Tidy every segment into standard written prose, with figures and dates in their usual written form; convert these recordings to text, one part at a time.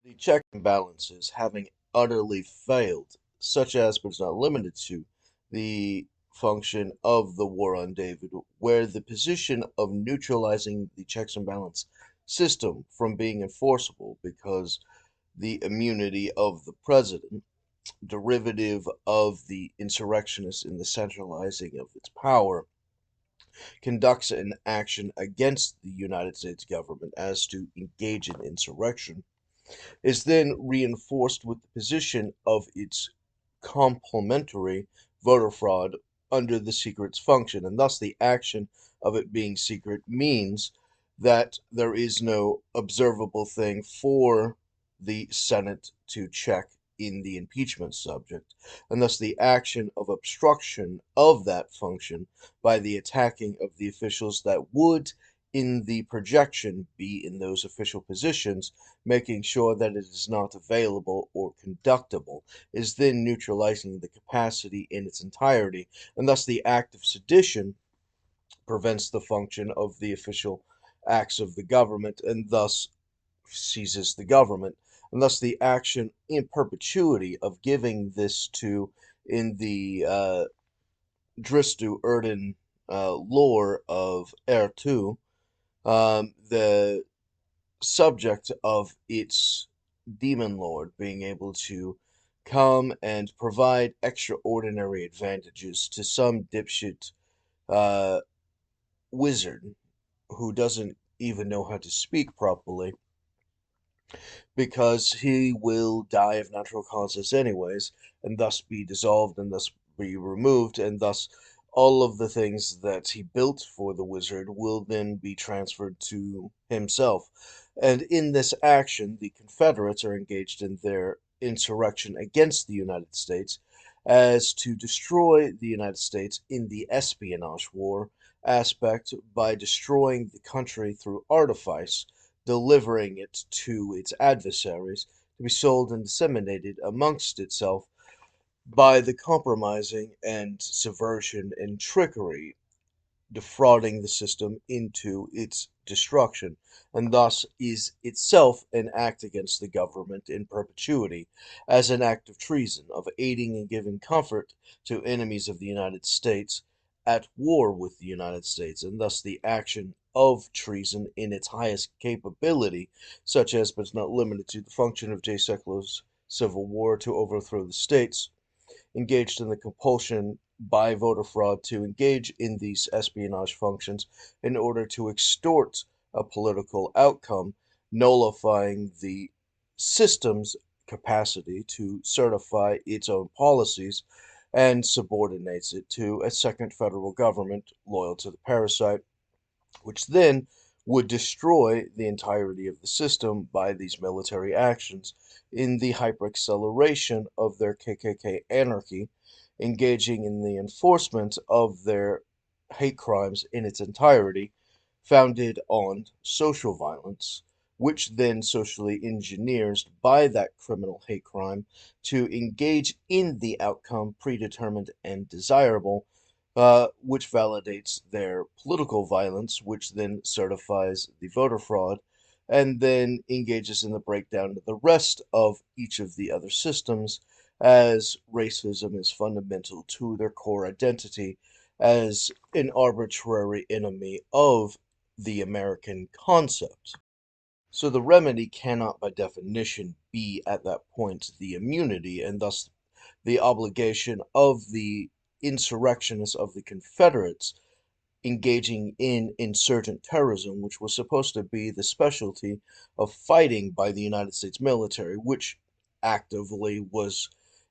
The checks and balances having utterly failed, such as but is not limited to the function of the war on David, where the position of neutralizing the checks and balance system from being enforceable because the immunity of the president, derivative of the insurrectionist in the centralizing of its power, conducts an action against the United States government as to engage in insurrection, is then reinforced with the position of its complementary voter fraud under the secret's function, and thus the action of it being secret means that there is no observable thing for the Senate to check in the impeachment subject, and thus the action of obstruction of that function by the attacking of the officials that would, in the projection, be in those official positions, making sure that it is not available or conductible, is then neutralizing the capacity in its entirety, and thus the act of sedition prevents the function of the official acts of the government and thus seizes the government. And thus the action in perpetuity of giving this to, in the Dristu Erden lore of Ertu, the subject of its demon lord being able to come and provide extraordinary advantages to some dipshit uh, wizard who doesn't even know how to speak properly because he will die of natural causes anyways, and thus be dissolved and thus be removed, and thus all of the things that he built for the wizard will then be transferred to himself. And in this action, the Confederates are engaged in their insurrection against the United States as to destroy the United States in the espionage war aspect by destroying the country through artifice, delivering it to its adversaries to be sold and disseminated amongst itself by the compromising and subversion and trickery, defrauding the system into its destruction, and thus is itself an act against the government in perpetuity, as an act of treason, of aiding and giving comfort to enemies of the United States at war with the United States, and thus the action of treason in its highest capability, such as but is not limited to the function of J. Sekulo's civil war to overthrow the states, engaged in the compulsion by voter fraud to engage in these espionage functions in order to extort a political outcome, nullifying the system's capacity to certify its own policies and subordinates it to a second federal government loyal to the parasite, which then would destroy the entirety of the system by these military actions in the hyperacceleration of their KKK anarchy, engaging in the enforcement of their hate crimes in its entirety, founded on social violence, which then socially engineers by that criminal hate crime to engage in the outcome predetermined and desirable, which validates their political violence, which then certifies the voter fraud, and then engages in the breakdown of the rest of each of the other systems, as racism is fundamental to their core identity as an arbitrary enemy of the American concept. So the remedy cannot, by definition, be at that point the immunity, and thus the obligation of the insurrectionists of the Confederates engaging in insurgent terrorism, which was supposed to be the specialty of fighting by the United States military, which actively was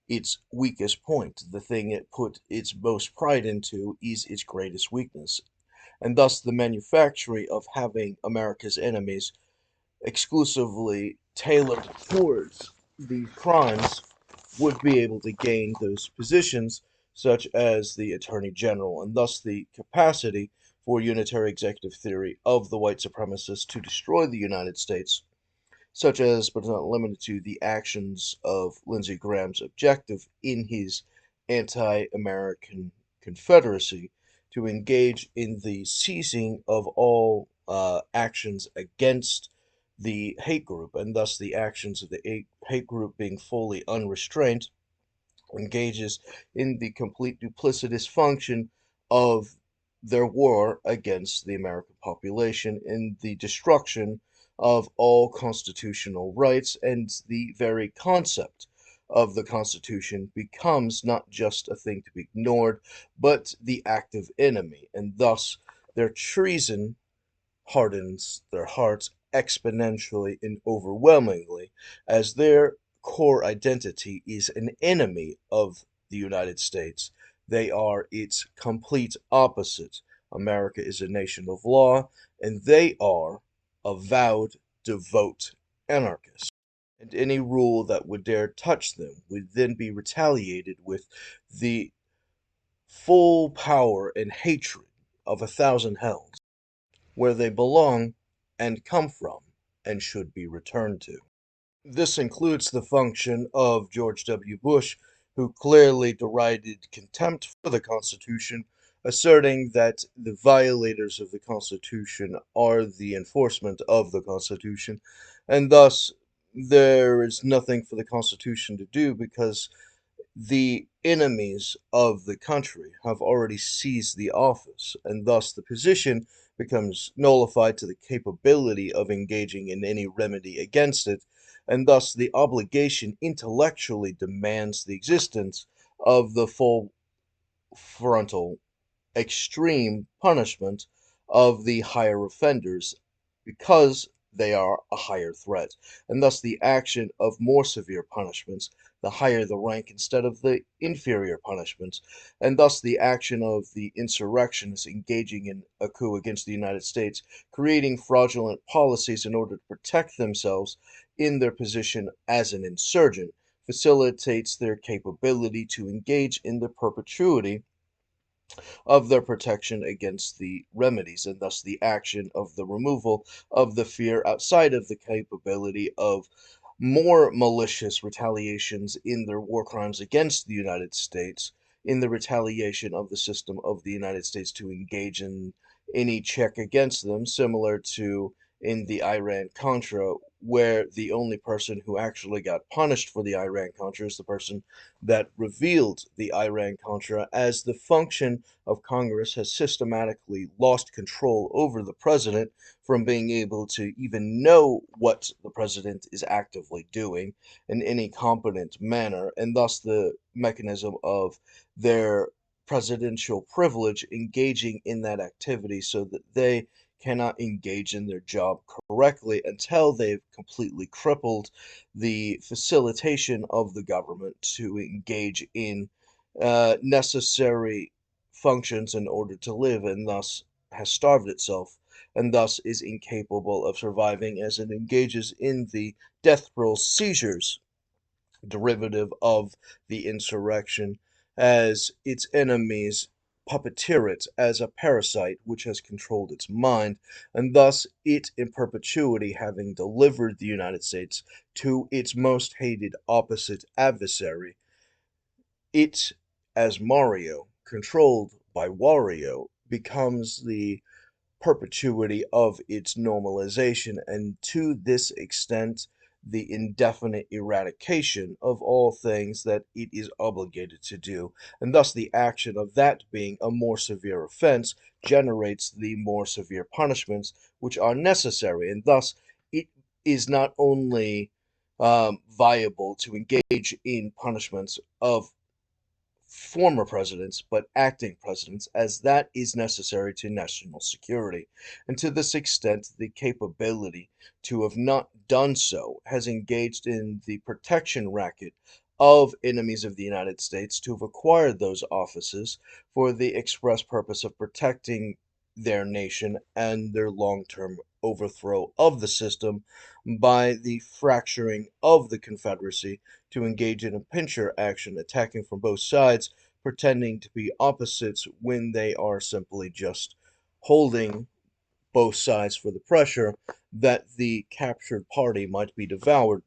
its weakest point. The thing it put its most pride into is its greatest weakness. And thus, the manufacturing of having America's enemies exclusively tailored towards these crimes would be able to gain those positions, such as the Attorney General, and thus the capacity for unitary executive theory of the white supremacists to destroy the United States, such as, but not limited to, the actions of Lindsey Graham's objective in his anti American Confederacy to engage in the seizing of all actions against the hate group, and thus the actions of the hate group being fully unrestrained engages in the complete duplicitous function of their war against the American population in the destruction of all constitutional rights, and the very concept of the Constitution becomes not just a thing to be ignored, but the active enemy, and thus their treason hardens their hearts exponentially and overwhelmingly, as their core identity is an enemy of the United States. They are its complete opposite. America is a nation of law, and they are avowed, devout anarchists. And any rule that would dare touch them would then be retaliated with the full power and hatred of a thousand hells, where they belong and come from and should be returned to. This includes the function of George W. Bush, who clearly derided contempt for the Constitution, asserting that the violators of the Constitution are the enforcement of the Constitution, and thus there is nothing for the Constitution to do because the enemies of the country have already seized the office, and thus the position becomes nullified to the capability of engaging in any remedy against it, and thus the obligation intellectually demands the existence of the full frontal extreme punishment of the higher offenders because they are a higher threat, and thus the action of more severe punishments, the higher the rank instead of the inferior punishments, and thus the action of the insurrectionists engaging in a coup against the United States, creating fraudulent policies in order to protect themselves in their position as an insurgent, facilitates their capability to engage in the perpetuity of their protection against the remedies, and thus the action of the removal of the fear outside of the capability of more malicious retaliations in their war crimes against the United States, in the retaliation of the system of the United States to engage in any check against them, similar to in the Iran Contra, where the only person who actually got punished for the Iran Contra is the person that revealed the Iran Contra, as the function of Congress has systematically lost control over the president from being able to even know what the president is actively doing in any competent manner, and thus the mechanism of their presidential privilege engaging in that activity so that they cannot engage in their job correctly until they've completely crippled the facilitation of the government to engage in necessary functions in order to live, and thus has starved itself, and thus is incapable of surviving as it engages in the death roll seizures derivative of the insurrection, as its enemies puppeteer it as a parasite which has controlled its mind, and thus it in perpetuity having delivered the United States to its most hated opposite adversary, it, as Mario, controlled by Wario, becomes the perpetuity of its normalization, and to this extent, the indefinite eradication of all things that it is obligated to do, and thus the action of that being a more severe offense generates the more severe punishments which are necessary, and thus it is not only viable to engage in punishments of former presidents, but acting presidents, as that is necessary to national security. And to this extent, the capability to have not done so has engaged in the protection racket of enemies of the United States to have acquired those offices for the express purpose of protecting their nation and their long term overthrow of the system by the fracturing of the Confederacy to engage in a pincher action, attacking from both sides, pretending to be opposites when they are simply just holding both sides for the pressure that the captured party might be devoured.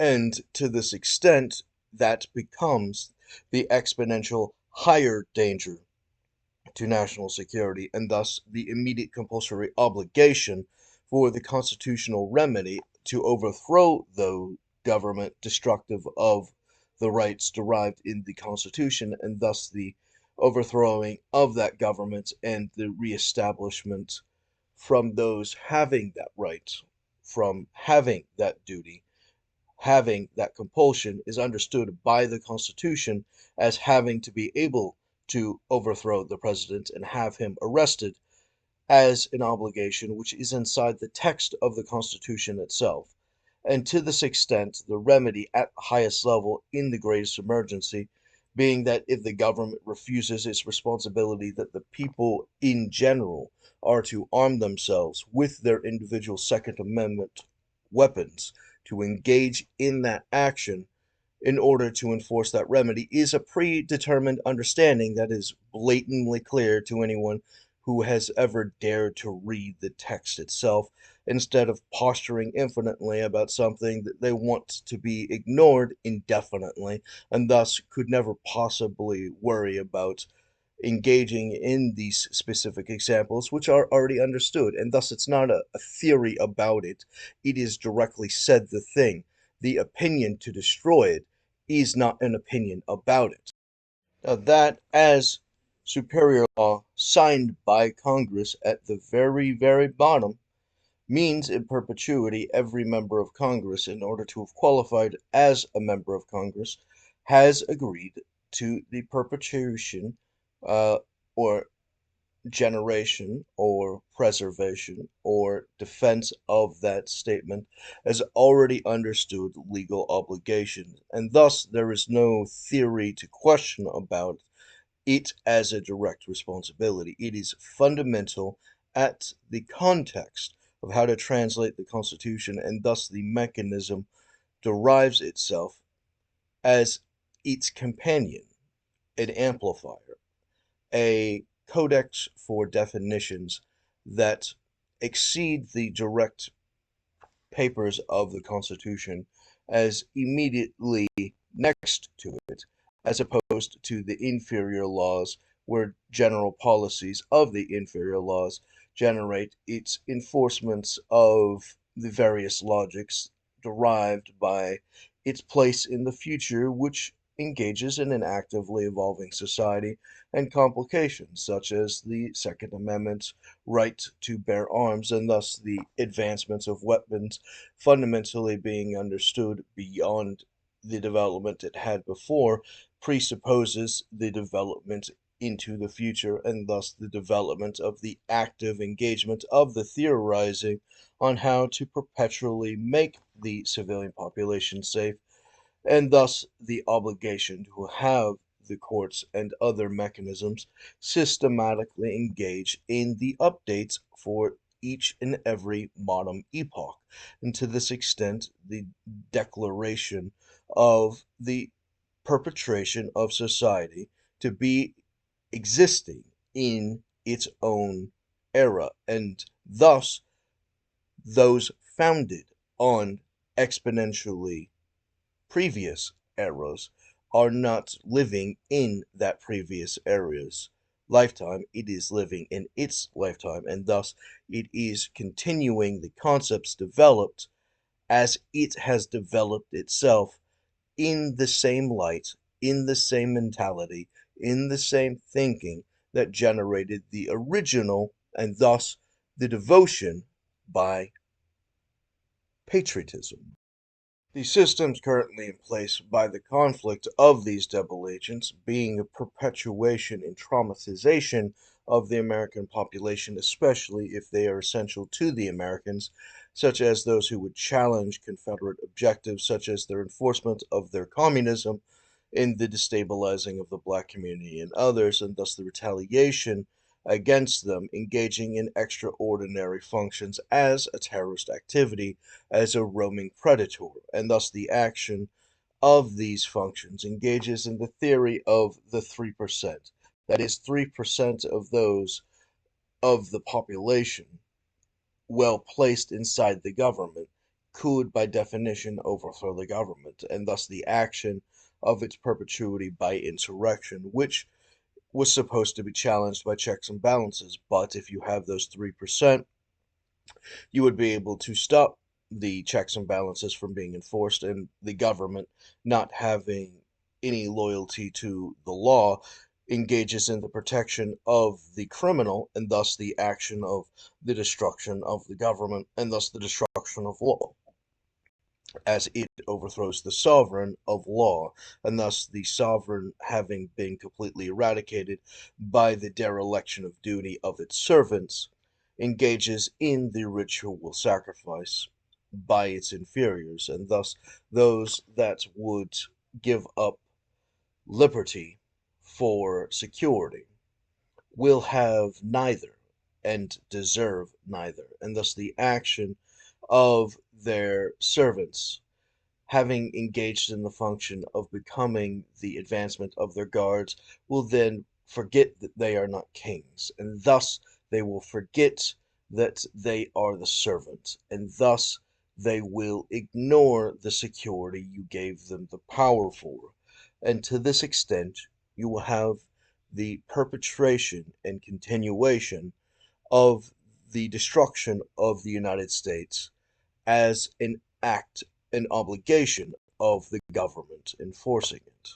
And to this extent, that becomes the exponential higher danger to national security, and thus the immediate compulsory obligation for the constitutional remedy to overthrow the government destructive of the rights derived in the Constitution, and thus the overthrowing of that government and the reestablishment from those having that right, from having that duty, having that compulsion, is understood by the Constitution as having to be able to overthrow the president and have him arrested as an obligation which is inside the text of the Constitution itself. And to this extent, the remedy at the highest level in the greatest emergency being that if the government refuses its responsibility, that the people in general are to arm themselves with their individual Second Amendment weapons to engage in that action in order to enforce that remedy, is a predetermined understanding that is blatantly clear to anyone who has ever dared to read the text itself, instead of posturing infinitely about something that they want to be ignored indefinitely, and thus could never possibly worry about engaging in these specific examples, which are already understood. And thus, it's not a theory about it, it is directly said the thing. The opinion to destroy it is not an opinion about it. Now, that, as superior law signed by Congress at the very, very bottom, means in perpetuity every member of Congress, in order to have qualified as a member of Congress, has agreed to the perpetuation or generation or preservation or defense of that statement as already understood legal obligation. And thus, there is no theory to question about it as a direct responsibility. It is fundamental at the context of how to translate the Constitution, and thus the mechanism derives itself as its companion, an amplifier, a codex for definitions that exceed the direct papers of the Constitution as immediately next to it, as opposed to the inferior laws, where general policies of the inferior laws generate its enforcements of the various logics derived by its place in the future, which engages in an actively evolving society, and complications such as the Second Amendment's right to bear arms, and thus the advancements of weapons fundamentally being understood beyond the development it had before, presupposes the development into the future, and thus the development of the active engagement of the theorizing on how to perpetually make the civilian population safe, and thus the obligation to have the courts and other mechanisms systematically engage in the updates for each and every modern epoch. And to this extent, the declaration of the perpetration of society to be existing in its own era, and thus those founded on exponentially previous eras are not living in that previous era's lifetime. It is living in its lifetime, and thus it is continuing the concepts developed as it has developed itself, in the same light, in the same mentality, in the same thinking that generated the original, and thus the devotion by patriotism. The systems currently in place by the conflict of these double agents being a perpetuation and traumatization of the American population, especially if they are essential to the Americans, such as those who would challenge Confederate objectives, such as their enforcement of their communism in the destabilizing of the black community and others, and thus the retaliation against them engaging in extraordinary functions as a terrorist activity, as a roaming predator, and thus the action of these functions engages in the theory of the 3%. That is, 3% of those of the population well placed inside the government could, by definition, overthrow the government, and thus the action of its perpetuity by insurrection, which was supposed to be challenged by checks and balances. But if you have those 3%, You would be able to stop the checks and balances from being enforced and the government not having any loyalty to the law engages in the protection of the criminal and thus the action of the destruction of the government and thus the destruction of law as it overthrows the sovereign of law, and thus the sovereign having been completely eradicated by the dereliction of duty of its servants, engages in the ritual sacrifice by its inferiors, and thus those that would give up liberty for security will have neither and deserve neither, and thus the action of their servants having engaged in the function of becoming the advancement of their guards, will then forget that they are not kings, and thus they will forget that they are the servant, and thus they will ignore the security you gave them the power for. And to this extent, you will have the perpetration and continuation of the destruction of the United States as an act, an obligation of the government enforcing it.